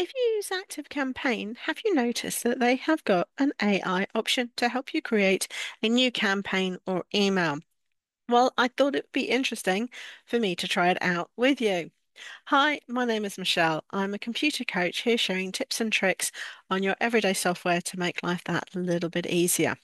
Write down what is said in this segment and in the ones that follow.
If you use ActiveCampaign, have you noticed that they have got an AI option to help you create a new campaign or email? Well, I thought it would be interesting for me to try it out with you. Hi, my name is Michelle. I'm a computer coach here sharing tips and tricks on your everyday software to make life that little bit easier.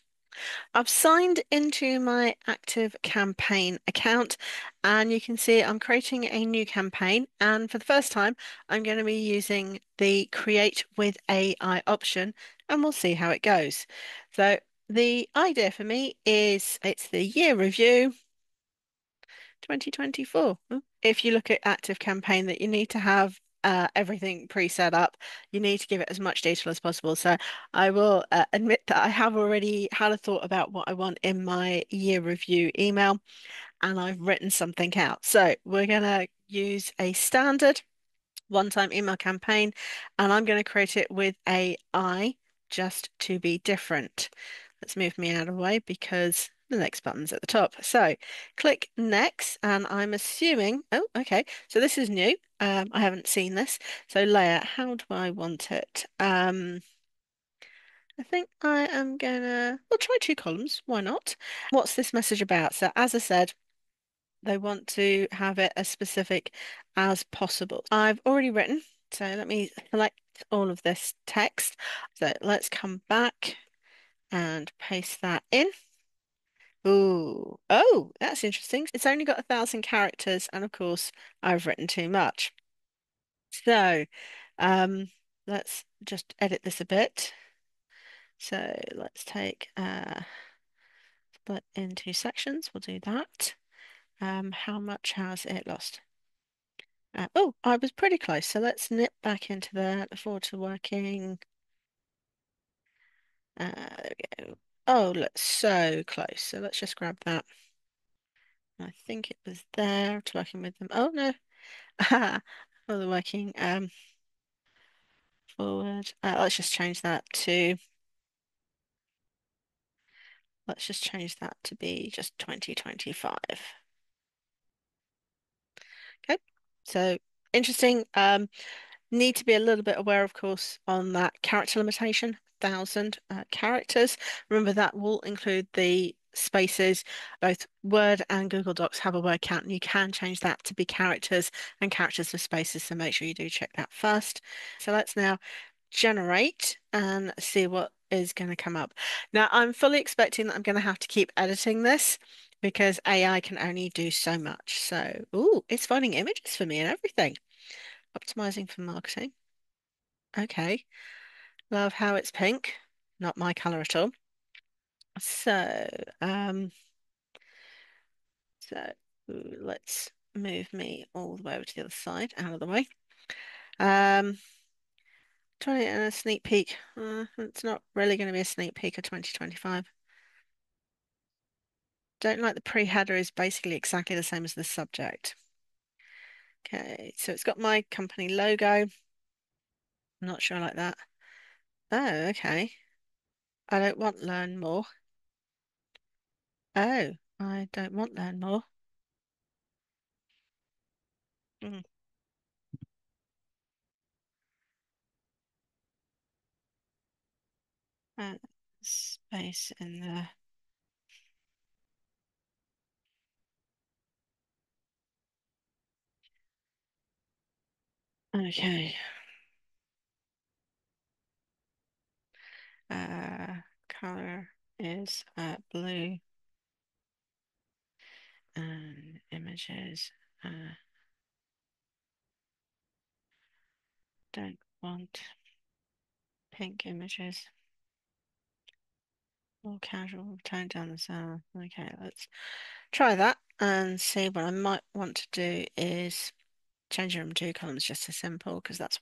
I've signed into my Active Campaign account and you can see I'm creating a new campaign. And for the first time, I'm going to be using the Create with AI option and we'll see how it goes. So the idea for me is it's the year review 2024. If you look at Active Campaign, that you need to have everything pre-set up. You need to give it as much detail as possible. So I will admit that I have already had a thought about what I want in my year review email, and I've written something out. So we're going to use a standard one-time email campaign, and I'm going to create it with AI just to be different. Let's move me out of the way because the next button's at the top. So click next, and I'm assuming, oh, okay, so this is new. I haven't seen this. So layout, how do I want it? I think I am gonna, we'll try two columns. Why not? What's this message about? So as I said, they want to have it as specific as possible. I've already written, so let me select all of this text. So let's come back and paste that in. Ooh, oh, that's interesting. It's only got 1,000 characters, and of course, I've written too much. So, um, let's just edit this a bit. So let's take split into sections. We'll do that. How much has it lost? Oh, I was pretty close. So let's nip back into there. Look forward to working. There we go. Oh, look, so close. So let's just grab that. I think it was there to working with them. Oh no. For the working forward. Let's just change that to be just 2025. Okay. So interesting. Need to be a little bit aware, of course, on that character limitation, 1,000 characters. Remember that will include the spaces. Both Word and Google Docs have a word count, and you can change that to be characters and characters with spaces. So make sure you do check that first. So let's now generate and see what is going to come up. Now, I'm fully expecting that I'm going to have to keep editing this because AI can only do so much. So, ooh, it's finding images for me and everything. Optimizing for marketing. Okay. Love how it's pink. Not my color at all. So, um, so let's move me all the way over to the other side, out of the way. Um, 20 and a sneak peek. It's not really going to be a sneak peek of 2025. Don't like the pre-header is basically exactly the same as the subject. Okay, so it's got my company logo. I'm not sure I like that. Oh, okay. I don't want learn more. Oh, I don't want learn more. Mm. Uh, space in there. Okay. Color is blue and images. Don't want pink images. More casual, tone down the sound. Okay, let's try that and see what I might want to do is change it from two columns just to simple because that's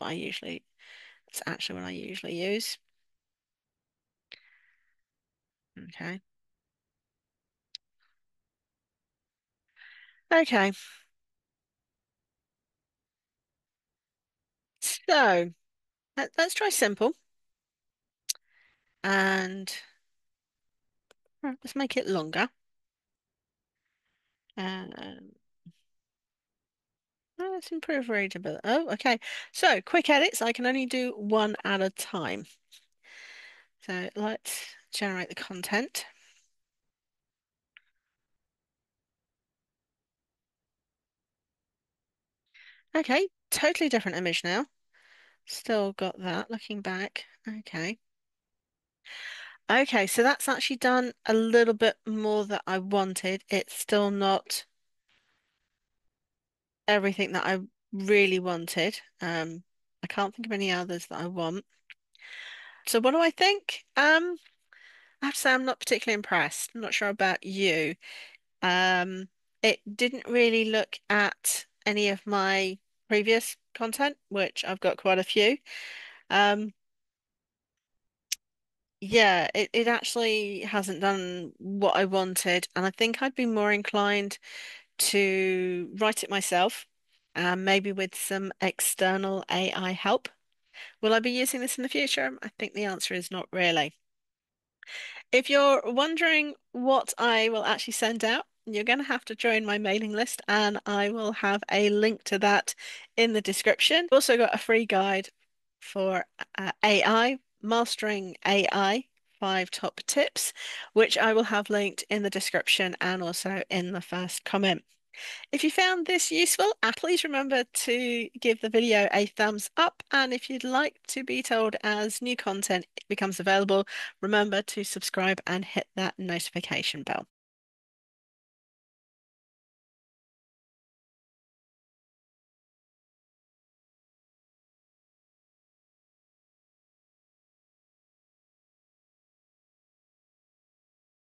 actually what I usually use. Okay. Okay. So let's try simple and let's make it longer. Um, Oh, let's improve readability. Oh, okay. So quick edits, I can only do one at a time. So let's generate the content. Okay, totally different image now. Still got that looking back. Okay. Okay, so that's actually done a little bit more that I wanted. It's still not everything that I really wanted. I can't think of any others that I want. So what do I think? I have to say I'm not particularly impressed. I'm not sure about you. Um, it didn't really look at any of my previous content, which I've got quite a few. Um, yeah, it actually hasn't done what I wanted, and I think I'd be more inclined to write it myself, maybe with some external AI help. Will I be using this in the future? I think the answer is not really. If you're wondering what I will actually send out, you're going to have to join my mailing list, and I will have a link to that in the description. I've also got a free guide for AI, mastering AI, 5 top tips, which I will have linked in the description and also in the first comment. If you found this useful, please remember to give the video a thumbs up. And if you'd like to be told as new content becomes available, remember to subscribe and hit that notification bell.